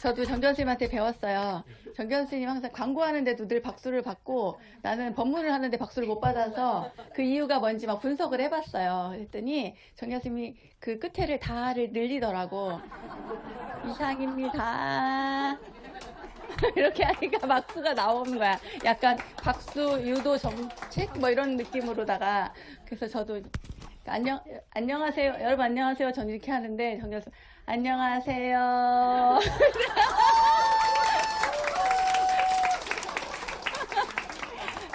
저도 정견 스님한테 배웠어요. 정견 스님 항상 광고하는데도 늘 박수를 받고 나는 법문을 하는데 박수를 못 받아서 그 이유가 뭔지 막 분석을 해봤어요. 그랬더니 정견 스님이 그 끝에를 다를 늘리더라고. 이상입니다. 이렇게 하니까 박수가 나오는 거야. 약간 박수 유도 정책 뭐 이런 느낌으로다가. 그래서 저도 안녕하세요 여러분, 안녕하세요 저는 이렇게 하는데 정견 스님 안녕하세요.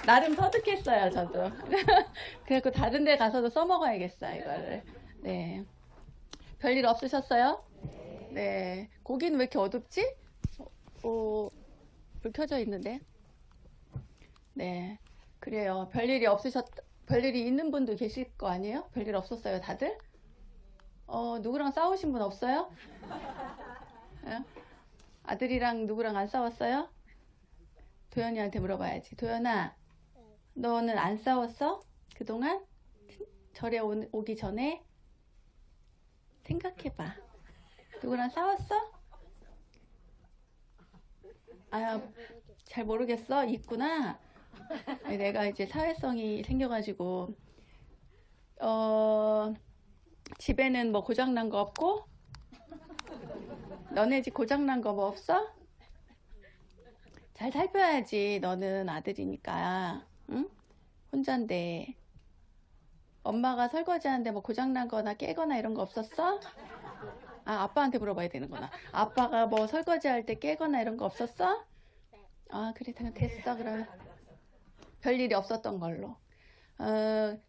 나름 터득했어요, 저도. 그래서 다른 데 가서도 써먹어야겠어요, 이거를. 네. 별일 없으셨어요? 네. 고기는 왜 이렇게 어둡지? 불 켜져 있는데. 네. 그래요. 별일이 있는 분도 계실 거 아니에요? 별일 없었어요, 다들? 누구랑 싸우신 분 없어요? 아들이랑 누구랑 안 싸웠어요? 도연이한테 물어봐야지. 도연아, 너는 안 싸웠어? 그동안? 절에 오기 전에? 생각해봐. 누구랑 싸웠어? 아, 잘 모르겠어? 있구나. 내가 이제 사회성이 생겨가지고, 집에는 뭐 고장난 거 없고? 너네 집 고장난 거 뭐 없어? 잘 살펴야지. 너는 아들이니까. 응? 혼잔데. 엄마가 설거지하는데 뭐 고장난 거나 깨거나 이런 거 없었어? 아, 아빠한테 물어봐야 되는구나. 아빠가 뭐 설거지할 때 깨거나 이런 거 없었어? 아, 그래, 됐어, 그러면. 별일이 없었던 걸로.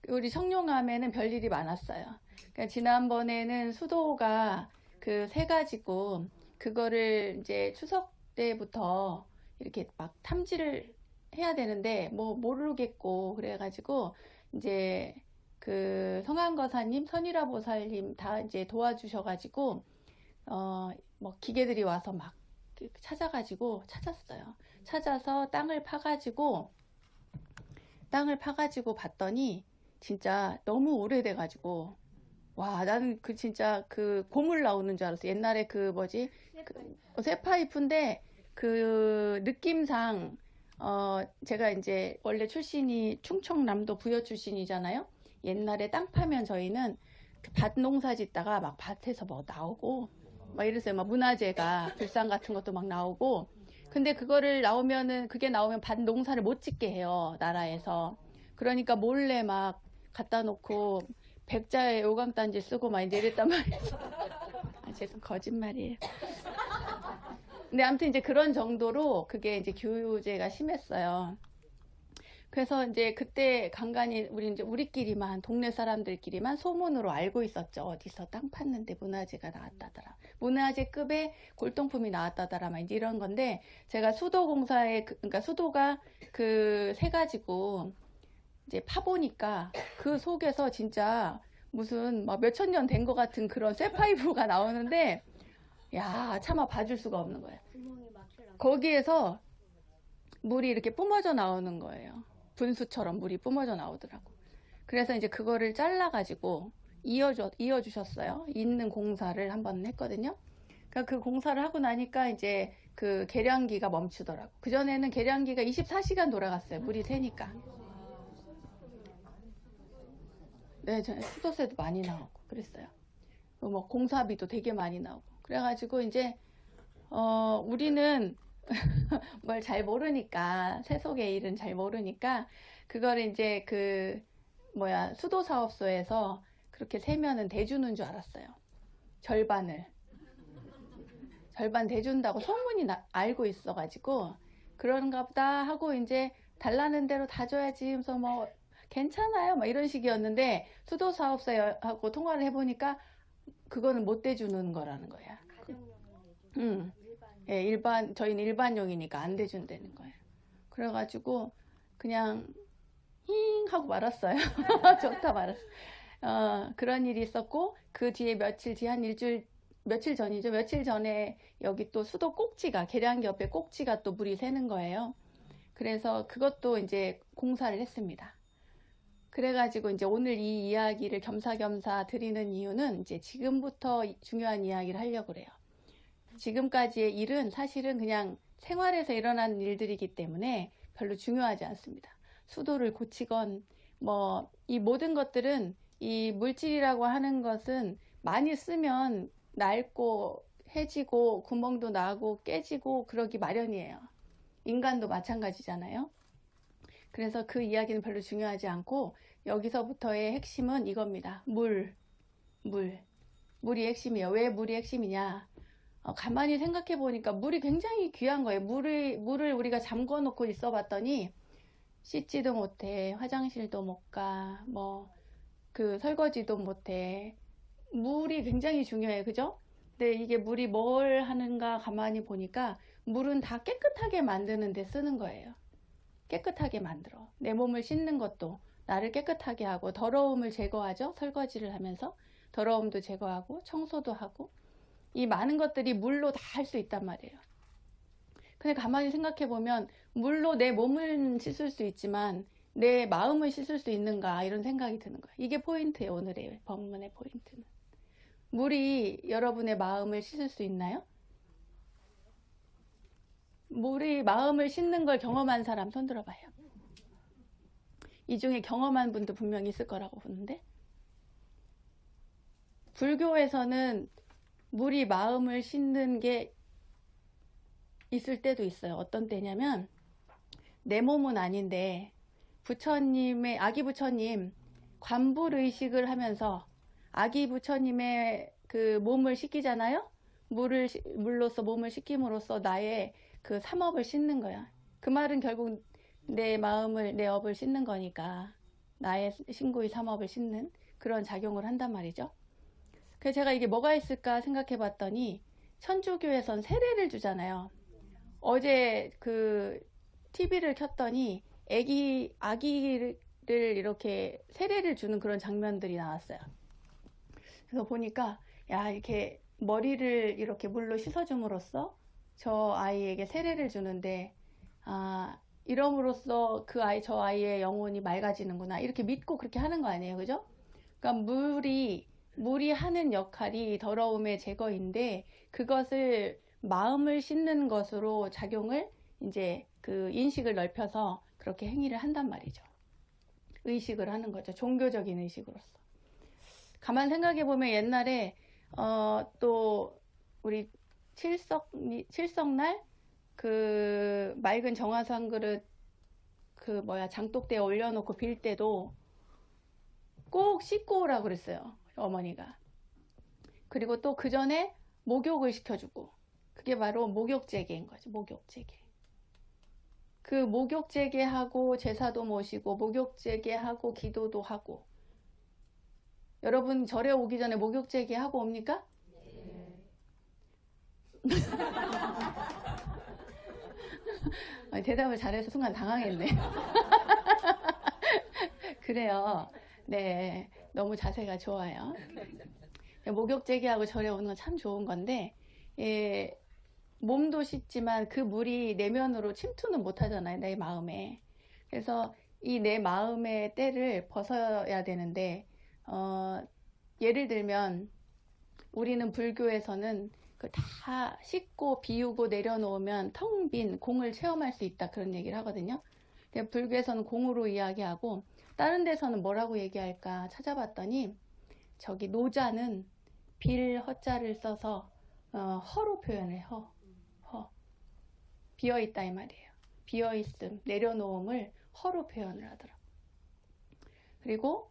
우리 청룡암에는 별일이 많았어요. 그러니까 지난번에는 수도가 그 세 가지고, 그거를 이제 추석 때부터 이렇게 막 탐지를 해야 되는데, 뭐 모르겠고, 그래가지고, 이제 그 성안거사님, 선일화보살님 다 이제 도와주셔가지고, 뭐 기계들이 와서 막 찾았어요. 찾아서 땅을 파가지고 봤더니 진짜 너무 오래돼가지고, 와, 나는 그 진짜 그 고물 나오는 줄 알았어. 옛날에 그 뭐지? 쇠파이프인데 그 느낌상, 제가 이제 원래 출신이 충청남도 부여 출신이잖아요. 옛날에 땅 파면 저희는 밭 농사 짓다가 막 밭에서 뭐 나오고 막 이랬어요. 막 문화재가 불상 같은 것도 막 나오고. 근데 그게 나오면 밭 농사를 못 짓게 해요, 나라에서. 그러니까 몰래 막 갖다 놓고 백자의 요강단지 쓰고 막 이제 이랬단 말이에요. 아, 죄송, 거짓말이에요. 근데 아무튼 이제 그런 정도로 그게 이제 교유제가 심했어요. 그래서 이제 그때 간간히 우리끼리만, 동네 사람들끼리만 소문으로 알고 있었죠. 어디서 땅 팠는데 문화재가 나왔다더라. 문화재급의 골동품이 나왔다더라. 막 이런 건데, 제가 그러니까 수도가 그 세 가지고 이제 파보니까 그 속에서 진짜 무슨 막 몇천 년 된 것 같은 그런 쇠파이프가 나오는데, 야, 차마 봐줄 수가 없는 거예요. 거기에서 물이 이렇게 뿜어져 나오는 거예요. 분수처럼 물이 뿜어져 나오더라고. 그래서 이제 그거를 잘라가지고 이어주셨어요. 있는 공사를 한번 했거든요. 그러니까 그 공사를 하고 나니까 이제 그 계량기가 멈추더라고. 그전에는 계량기가 24시간 돌아갔어요. 물이 새니까. 네, 수도세도 많이 나오고 그랬어요. 뭐 공사비도 되게 많이 나오고. 그래가지고 이제 우리는 뭘 잘 모르니까, 세속의 일은 잘 모르니까, 그거를 이제 수도사업소에서 그렇게 세면은 대주는 줄 알았어요. 절반 대준다고 소문이 알고 있어가지고, 그런가 보다 하고 이제 달라는 대로 다 줘야지. 그래서 뭐, 괜찮아요. 막 이런 식이었는데, 수도사업소하고 통화를 해보니까, 그거는 못 대주는 거라는 거야. 예, 저희는 일반용이니까 안 대준다는 거예요. 그래가지고, 그냥, 힝! 하고 말았어요. 좋다 말았어. 그런 일이 있었고, 그 뒤에 며칠 전이죠. 며칠 전에 여기 또 수도 꼭지가, 계량기 옆에 꼭지가 또 물이 새는 거예요. 그래서 그것도 이제 공사를 했습니다. 그래가지고 이제 오늘 이 이야기를 겸사겸사 드리는 이유는 이제 지금부터 중요한 이야기를 하려고 그래요. 지금까지의 일은 사실은 그냥 생활에서 일어난 일들이기 때문에 별로 중요하지 않습니다. 수도를 고치건 뭐 이 모든 것들은 이 물질이라고 하는 것은 많이 쓰면 낡고 해지고 구멍도 나고 깨지고 그러기 마련이에요. 인간도 마찬가지잖아요. 그래서 그 이야기는 별로 중요하지 않고 여기서부터의 핵심은 이겁니다. 물이 핵심이에요. 왜 물이 핵심이냐? 가만히 생각해 보니까 물이 굉장히 귀한 거예요. 물을 우리가 잠궈 놓고 있어 봤더니 씻지도 못해, 화장실도 못 가, 뭐 그 설거지도 못해. 물이 굉장히 중요해, 그죠? 근데 이게 물이 뭘 하는가 가만히 보니까 물은 다 깨끗하게 만드는 데 쓰는 거예요. 깨끗하게 만들어. 내 몸을 씻는 것도 나를 깨끗하게 하고 더러움을 제거하죠. 설거지를 하면서 더러움도 제거하고 청소도 하고 이 많은 것들이 물로 다 할 수 있단 말이에요. 근데 가만히 생각해 보면 물로 내 몸을 씻을 수 있지만 내 마음을 씻을 수 있는가 이런 생각이 드는 거예요. 이게 포인트예요. 오늘의 본문의 포인트는. 물이 여러분의 마음을 씻을 수 있나요? 물이 마음을 씻는 걸 경험한 사람 손 들어봐요. 이 중에 경험한 분도 분명히 있을 거라고 보는데 불교에서는 물이 마음을 씻는 게 있을 때도 있어요. 어떤 때냐면 내 몸은 아닌데 부처님의 아기 부처님 관불의식을 하면서 아기 부처님의 그 몸을 씻기잖아요. 물로써 몸을 씻김으로써 나의 그 삼업을 씻는 거야. 그 말은 결국 내 마음을 내 업을 씻는 거니까 나의 신구의 삼업을 씻는 그런 작용을 한단 말이죠. 그래서 제가 이게 뭐가 있을까 생각해 봤더니 천주교에선 세례를 주잖아요. 어제 그 TV를 켰더니 아기를 이렇게 세례를 주는 그런 장면들이 나왔어요. 그래서 보니까 야 이렇게 머리를 이렇게 물로 씻어줌으로써 저 아이에게 세례를 주는데 이럼으로써 저 아이의 영혼이 맑아지는구나 이렇게 믿고 그렇게 하는 거 아니에요, 그죠? 그러니까 물이 하는 역할이 더러움의 제거인데 그것을 마음을 씻는 것으로 작용을 이제 그 인식을 넓혀서 그렇게 행위를 한단 말이죠. 의식을 하는 거죠. 종교적인 의식으로서. 가만 생각해 보면 옛날에 또 우리 칠석날 그 맑은 정화수 한 그릇 장독대에 올려놓고 빌 때도 꼭 씻고 오라고 그랬어요. 어머니가. 그리고 또 그 전에 목욕을 시켜주고 그게 바로 목욕제계인 거죠. 목욕제계. 그 목욕제계하고 제사도 모시고 목욕제계하고 기도도 하고 여러분 절에 오기 전에 목욕제계 하고 옵니까? 네. 대답을 잘해서 순간 당황했네. 그래요. 네, 너무 자세가 좋아요. 목욕제계하고 절에 오는 건 참 좋은 건데 몸도 씻지만 그 물이 내면으로 침투는 못 하잖아요. 내 마음에. 그래서 이 내 마음의 때를 벗어야 되는데 예를 들면 우리는 불교에서는 다 씻고 비우고 내려놓으면 텅 빈 공을 체험할 수 있다 그런 얘기를 하거든요. 불교에서는 공으로 이야기하고 다른 데서는 뭐라고 얘기할까 찾아봤더니 저기 노자는 빌 허자를 써서 허로 표현해. 허 비어있다 이 말이에요. 비어있음 내려놓음을 허로 표현을 하더라고. 그리고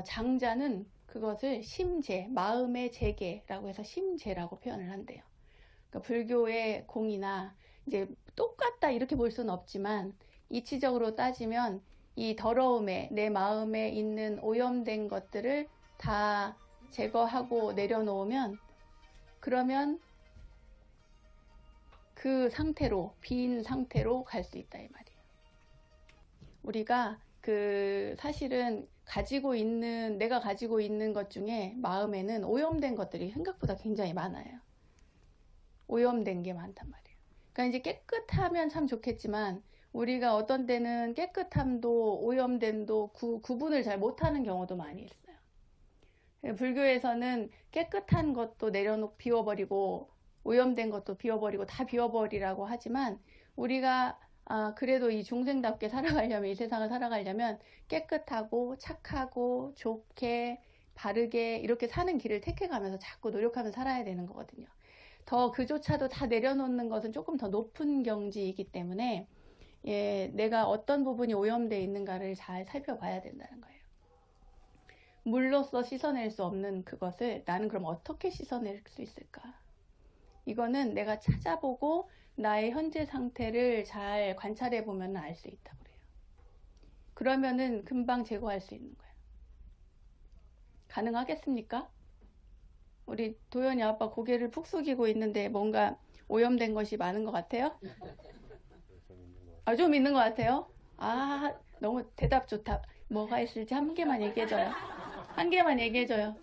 장자는 그것을 심재 마음의 재계라고 해서 심재라고 표현을 한대요. 그러니까 불교의 공이나 이제 똑같다 이렇게 볼 수는 없지만 이치적으로 따지면 이 더러움에 내 마음에 있는 오염된 것들을 다 제거하고 내려놓으면 그러면 그 상태로 빈 상태로 갈 수 있다 이 말이에요. 우리가 사실은 내가 가지고 있는 것 중에 마음에는 오염된 것들이 생각보다 굉장히 많아요. 오염된 게 많단 말이에요. 그러니까 이제 깨끗하면 참 좋겠지만 우리가 어떤 때는 깨끗함도 오염됨도 구분을 잘 못하는 경우도 많이 있어요. 불교에서는 깨끗한 것도 비워버리고 오염된 것도 비워버리고 다 비워버리라고 하지만 우리가 그래도 이 중생답게 살아가려면, 이 세상을 살아가려면 깨끗하고 착하고 좋게 바르게 이렇게 사는 길을 택해가면서 자꾸 노력하면서 살아야 되는 거거든요. 더 그조차도 다 내려놓는 것은 조금 더 높은 경지이기 때문에 내가 어떤 부분이 오염되어 있는가를 잘 살펴봐야 된다는 거예요. 물로써 씻어낼 수 없는 그것을 나는 그럼 어떻게 씻어낼 수 있을까? 이거는 내가 찾아보고 나의 현재 상태를 잘 관찰해 보면 알 수 있다고 그래요. 그러면은 금방 제거할 수 있는 거예요. 가능하겠습니까? 우리 도연이 아빠 고개를 푹 숙이고 있는데 뭔가 오염된 것이 많은 것 같아요? 좀 있는 것 같아요? 너무 대답 좋다. 뭐가 있을지 한 개만 얘기해줘요. 한 개만 얘기해줘요.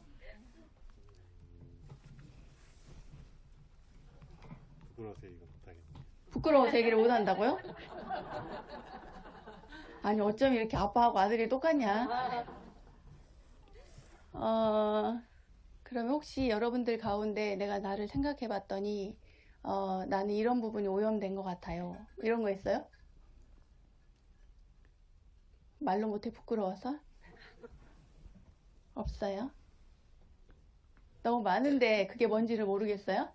부끄러워서 얘기를 못하겠네. 부끄러워서 얘기를 못한다고요? 아니 어쩜 이렇게 아빠하고 아들이 똑같냐? 그러면 혹시 여러분들 가운데 내가 나를 생각해 봤더니 나는 이런 부분이 오염된 것 같아요. 이런 거 있어요? 말로 못해 부끄러워서? 없어요? 너무 많은데 그게 뭔지를 모르겠어요?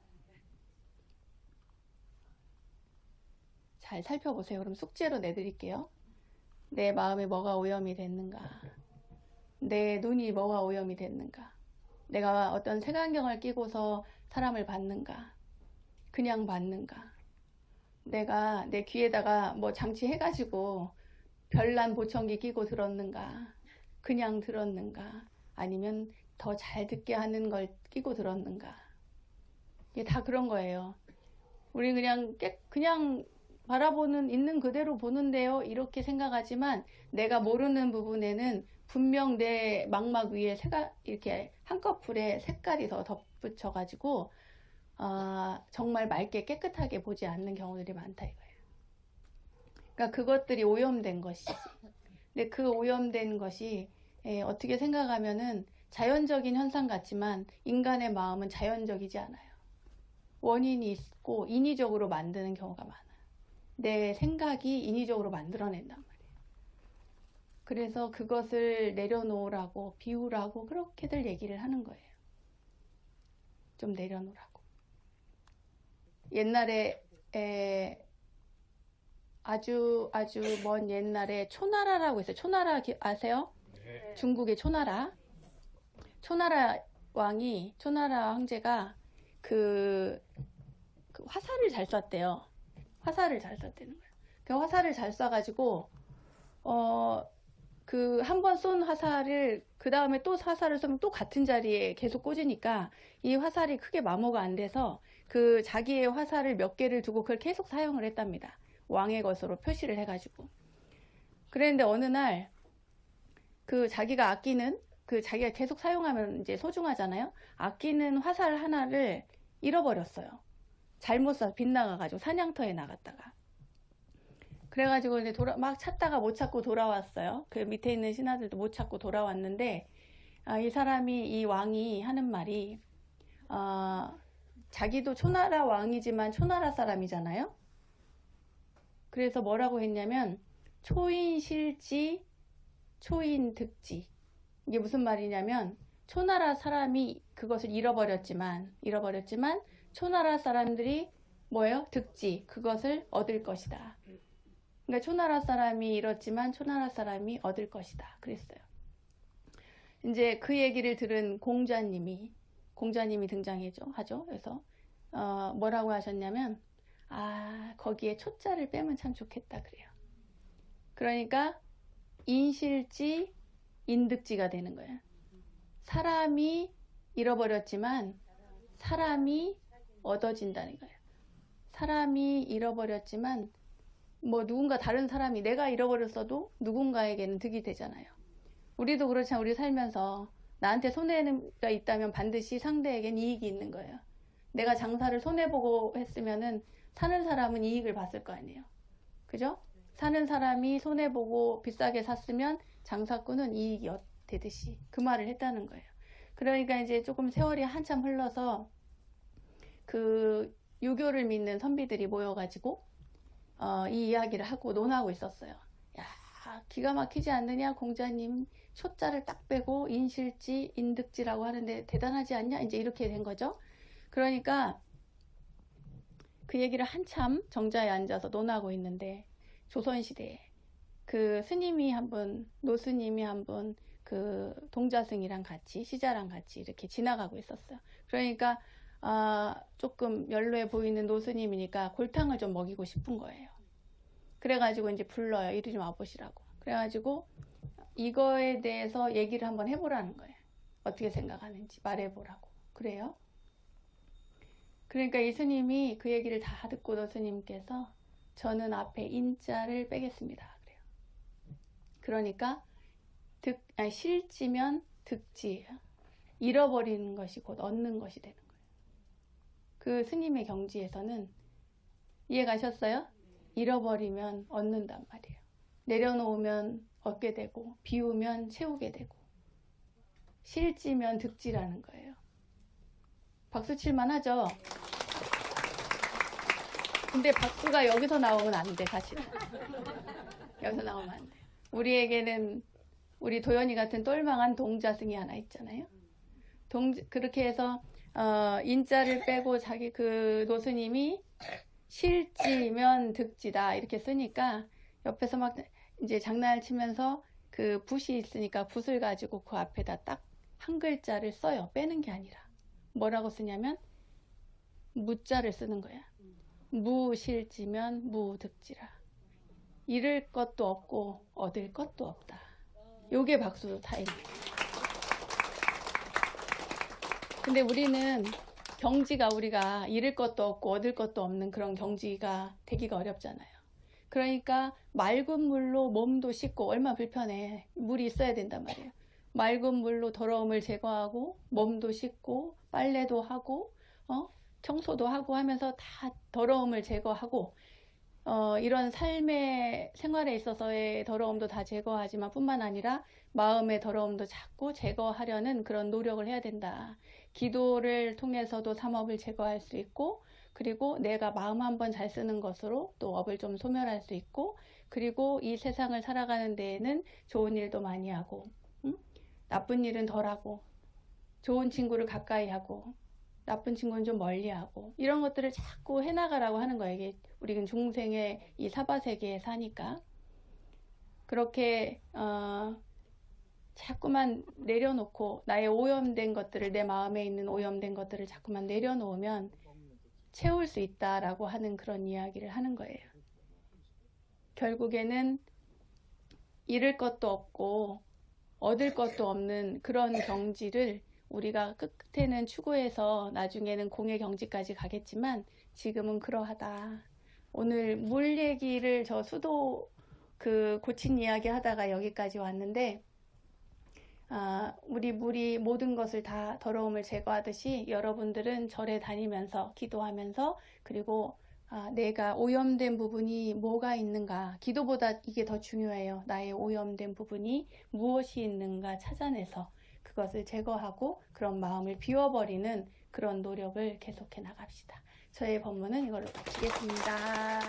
잘 살펴보세요. 그럼 숙제로 내드릴게요. 내 마음에 뭐가 오염이 됐는가? 내 눈이 뭐가 오염이 됐는가? 내가 어떤 색안경을 끼고서 사람을 봤는가? 그냥 봤는가? 내가 내 귀에다가 뭐 장치해가지고 별난 보청기 끼고 들었는가? 그냥 들었는가? 아니면 더 잘 듣게 하는 걸 끼고 들었는가? 이게 다 그런 거예요. 우리 그냥 바라보는, 있는 그대로 보는데요. 이렇게 생각하지만 내가 모르는 부분에는 분명 내 망막 위에 이렇게 한꺼풀에 색깔이 더 덧붙여가지고 정말 맑게 깨끗하게 보지 않는 경우들이 많다 이거예요. 그러니까 그것들이 오염된 것이지. 근데 그 오염된 것이 어떻게 생각하면은 자연적인 현상 같지만 인간의 마음은 자연적이지 않아요. 원인이 있고 인위적으로 만드는 경우가 많아요. 내 생각이 인위적으로 만들어낸단 말이에요. 그래서 그것을 내려놓으라고 비우라고 그렇게들 얘기를 하는 거예요. 좀 내려놓으라고. 옛날에 아주 먼 옛날에 초나라라고 있어요. 초나라 아세요? 네. 중국의 초나라. 초나라 황제가 그 화살을 잘 쐈대요. 화살을 잘 쐈다는 거예요. 그 화살을 잘 쏴가지고 그 한 번 쏜 화살을 그 다음에 또 화살을 쏘면 또 같은 자리에 계속 꽂으니까 이 화살이 크게 마모가 안 돼서 그 자기의 화살을 몇 개를 두고 그걸 계속 사용을 했답니다. 왕의 것으로 표시를 해가지고. 그랬는데 어느 날 그 자기가 계속 사용하면 이제 소중하잖아요. 아끼는 화살 하나를 잃어버렸어요. 잘못 쏴서 빗나가가지고 사냥터에 나갔다가. 그래가지고 이제 막 찾다가 못 찾고 돌아왔어요. 그 밑에 있는 신하들도 못 찾고 돌아왔는데 이 왕이 하는 말이 자기도 초나라 왕이지만 초나라 사람이잖아요. 그래서 뭐라고 했냐면 초인실지 초인득지. 이게 무슨 말이냐면 초나라 사람이 그것을 잃어버렸지만 초나라 사람들이 뭐예요? 득지. 그것을 얻을 것이다. 그러니까 초나라 사람이 잃었지만 초나라 사람이 얻을 것이다. 그랬어요. 이제 그 얘기를 들은 공자님이 등장하죠. 그래서 뭐라고 하셨냐면 거기에 초자를 빼면 참 좋겠다 그래요. 그러니까 인실지 인득지가 되는 거예요. 사람이 잃어버렸지만 사람이 얻어진다는 거예요. 사람이 잃어버렸지만 누군가 다른 사람이 내가 잃어버렸어도 누군가에게는 득이 되잖아요. 우리도 그렇지만 우리 살면서 나한테 손해가 있다면 반드시 상대에겐 이익이 있는 거예요. 내가 장사를 손해보고 했으면은 사는 사람은 이익을 봤을 거 아니에요. 그죠? 사는 사람이 손해보고 비싸게 샀으면 장사꾼은 이익이 되듯이 그 말을 했다는 거예요. 그러니까 이제 조금 세월이 한참 흘러서 그 유교를 믿는 선비들이 모여가지고 이 이야기를 하고 논하고 있었어요. 야, 기가 막히지 않느냐, 공자님 초자를 딱 빼고 인실지, 인득지라고 하는데 대단하지 않냐? 이제 이렇게 된 거죠. 그러니까 그 얘기를 한참 정자에 앉아서 논하고 있는데 조선시대에 그 스님이 한 분, 노스님이 한 분, 그 동자승이랑 같이, 시자랑 같이 이렇게 지나가고 있었어요. 그러니까 조금 연로해 보이는 노스님이니까 골탕을 좀 먹이고 싶은 거예요. 그래가지고 이제 불러요. 이리 좀 와보시라고. 그래가지고 이거에 대해서 얘기를 한번 해보라는 거예요. 어떻게 생각하는지 말해보라고. 그래요. 그러니까 이 스님이 그 얘기를 다 듣고도 스님께서 저는 앞에 인자를 빼겠습니다. 그래요. 그러니까 실지면 득지예요. 잃어버리는 것이 곧 얻는 것이 되는 거예요. 그 스님의 경지에서는 이해가셨어요? 잃어버리면 얻는단 말이에요. 내려놓으면 얻게 되고 비우면 채우게 되고 실지면 득지라는 거예요. 박수 칠만 하죠? 근데 박수가 여기서 나오면 안 돼, 사실은. 여기서 나오면 안 돼. 우리에게는 우리 도연이 같은 똘망한 동자승이 하나 있잖아요. 그렇게 해서 인자를 빼고 자기 그 노스님이 실지면 득지다 이렇게 쓰니까 옆에서 막 이제 장난을 치면서 그 붓이 있으니까 붓을 가지고 그 앞에다 딱 한 글자를 써요. 빼는 게 아니라. 뭐라고 쓰냐면 무자를 쓰는 거야. 무실지면 무득지라. 잃을 것도 없고 얻을 것도 없다. 요게 박수 타임이에요. 근데 우리는 경지가 우리가 잃을 것도 없고 얻을 것도 없는 그런 경지가 되기가 어렵잖아요. 그러니까 맑은 물로 몸도 씻고 얼마나 불편해. 물이 있어야 된단 말이에요. 맑은 물로 더러움을 제거하고 몸도 씻고 빨래도 하고 청소도 하고 하면서 다 더러움을 제거하고 이런 삶의 생활에 있어서의 더러움도 다 제거하지만 뿐만 아니라 마음의 더러움도 자꾸 제거하려는 그런 노력을 해야 된다. 기도를 통해서도 삼업을 제거할 수 있고 그리고 내가 마음 한번 잘 쓰는 것으로 또 업을 좀 소멸할 수 있고 그리고 이 세상을 살아가는 데에는 좋은 일도 많이 하고 나쁜 일은 덜하고 좋은 친구를 가까이 하고 나쁜 친구는 좀 멀리하고 이런 것들을 자꾸 해나가라고 하는 거예요. 이게 우리는 중생의 이 사바세계에 사니까 그렇게 자꾸만 내려놓고 나의 오염된 것들을 내 마음에 있는 오염된 것들을 자꾸만 내려놓으면 채울 수 있다라고 하는 그런 이야기를 하는 거예요. 결국에는 잃을 것도 없고 얻을 것도 없는 그런 경지를 우리가 끝에는 추구해서 나중에는 공의 경지까지 가겠지만 지금은 그러하다. 오늘 물 얘기를 저 수도 그 고친 이야기 하다가 여기까지 왔는데 우리 물이 모든 것을 다 더러움을 제거하듯이 여러분들은 절에 다니면서 기도하면서 그리고 내가 오염된 부분이 뭐가 있는가 기도보다 이게 더 중요해요. 나의 오염된 부분이 무엇이 있는가 찾아내서 그것을 제거하고 그런 마음을 비워버리는 그런 노력을 계속해 나갑시다. 저의 법문은 이걸로 마치겠습니다.